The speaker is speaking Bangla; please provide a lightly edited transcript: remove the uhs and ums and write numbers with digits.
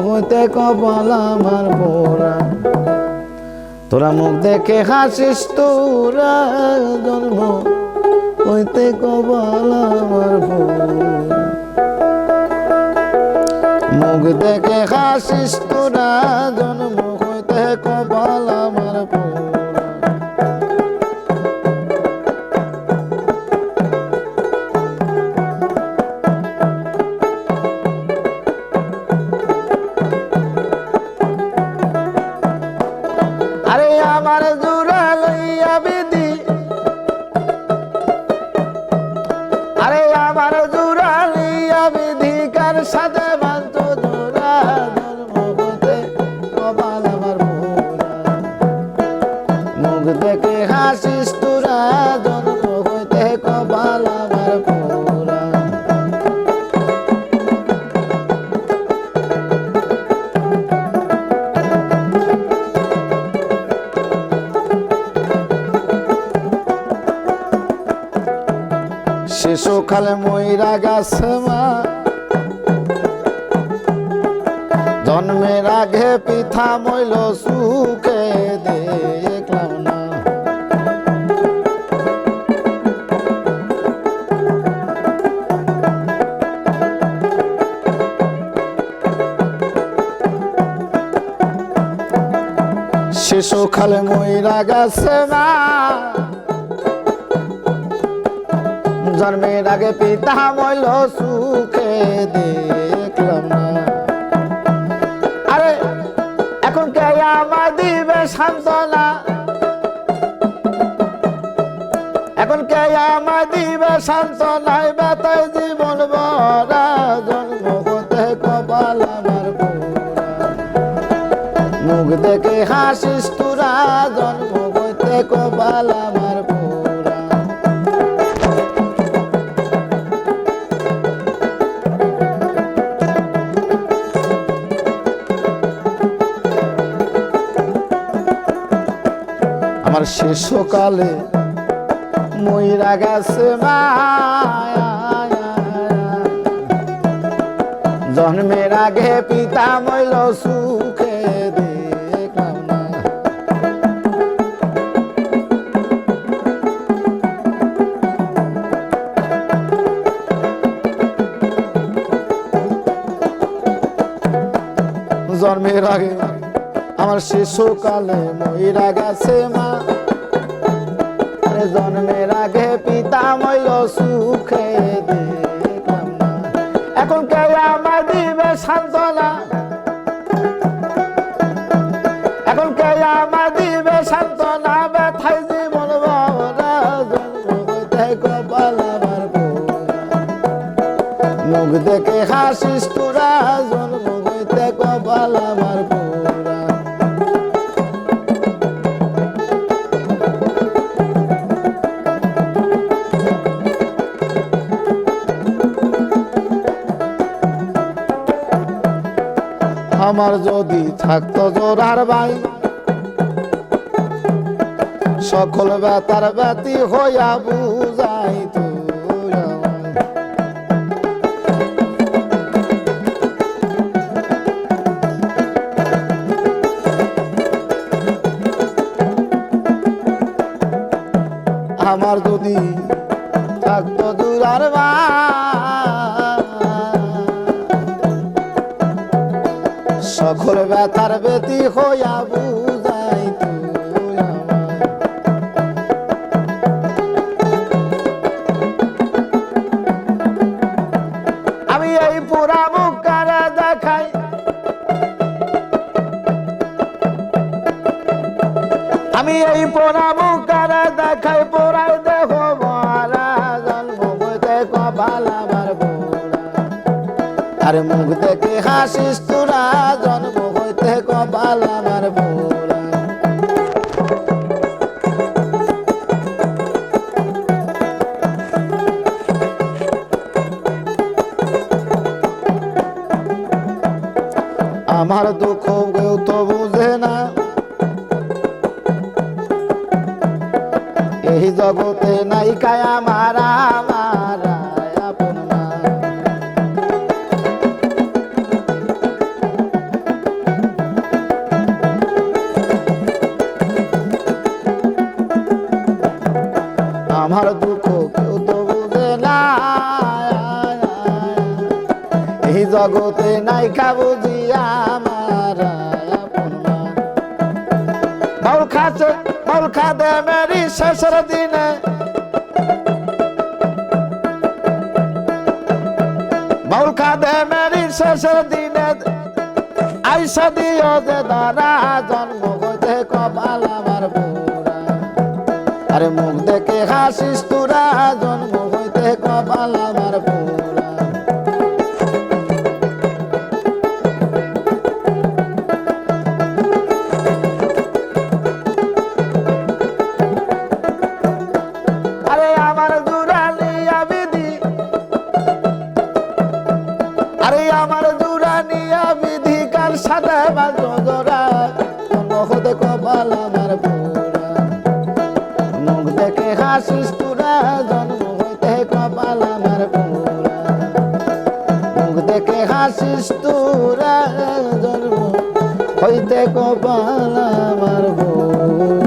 হইতে কপাল আমার পোড়া তোরা মুখ দেখে হাসিস তোরা জন্ম হইতে কপাল আমার পোড়া মুখ দেখে হাসিস তোরা জন্ম হইতে কপাল আমার পোড়া আরে আমার জোড়া লইয়া বিধি আরে আমার জোড়া লইয়া বিধি কার সাথে বাঁধত জোড়া জন্ম হতে কপাল আমার পোড়া মুখ দেখে হাসিস তোরা জন্ম হইতে কপাল আমার পোড়া শিশুকালে ময়রা গেছে মা জন্মের আগে পিঠা মইল সুখে দেখলাম না শিশুকালে ময়রা গেছে মা জন্মের আগে পিতা মইল সুখে দেখলাম না আরে এখন কে আমার দিবে সান্ত্বনা এখন কে আমার দিবে সান্ত্বনায় ব্যথায় জীবন ভরা জন্ম হতে কপাল আমার পোড়া মুখ দেখে হাসিস তোরা জন্ম হতে কপাল আমার পোড়া আমার শিশুকালে ময়রা গেছে মা জন্মের আগে পিতা মইল সুখে দেখলাম না জন্মের আগে আমার শিশুকালে ময়রা গেছে মা জন্মের আগে পিতা মইল সুখে দেখলাম না এখন কে আমার দিবে সান্ত্বনা এখন কে আমার দিবে সান্ত্বনা ব্যথায় জীবন ভরা জন্ম হইতে কপাল আমার পোড়া মুখ দেখে হাসিস তোরা জন্ম হইতে কপাল আমার পোড়া আমার যদি থাকতো জোড়ার ভাই সকল ব্যথার ব্যতি হইয়া বুঝাইত আমার যদি থাকতো জোড়ার ভাই সকল ব্যথার ব্যতি হইয়া বুঝাইত আমি এই পুরা মুখ কারে দেখাই আমি এই পুরা মুখ কারে দেখাই পুরাই দেহ মারা জন্ম হইতে কপাল আমার পোড়া আরে মুখ দেখে হাসিস তোরা জন্ম হইতে কপাল আমার পোড়া আমার দুঃখ কেউ তো বুঝে না এই জগতে নাই কায়া মারা মারা আপন মা আমার দুঃখ কেউ তো বুঝে না এই জগতে নাই বুঝি আমার আপন মা বাউল খাদে মেরি শেষের দিনে বাউল খাদে মেরি শেষের দিনে আইসা দিও যে দাদা জন্ম হইতে কপাল আমার পুরা আরে মুখ দেখে হাসিস তোরা জন্ম হইতে কপাল আমার পুরা আরে আমার জুরানিয়া বিধি আরে আমার জুরানিয়া বিধি কার সাথে বাজো জোড়া জন্ম হতে কপাল আমার পুরা মুখ দেখে হাসিস তোরা জন্ম হইতে কপাল আমার পুরা মুখ দেখে হাসিস তোরা জন্ম হইতে কপাল আমার পুরা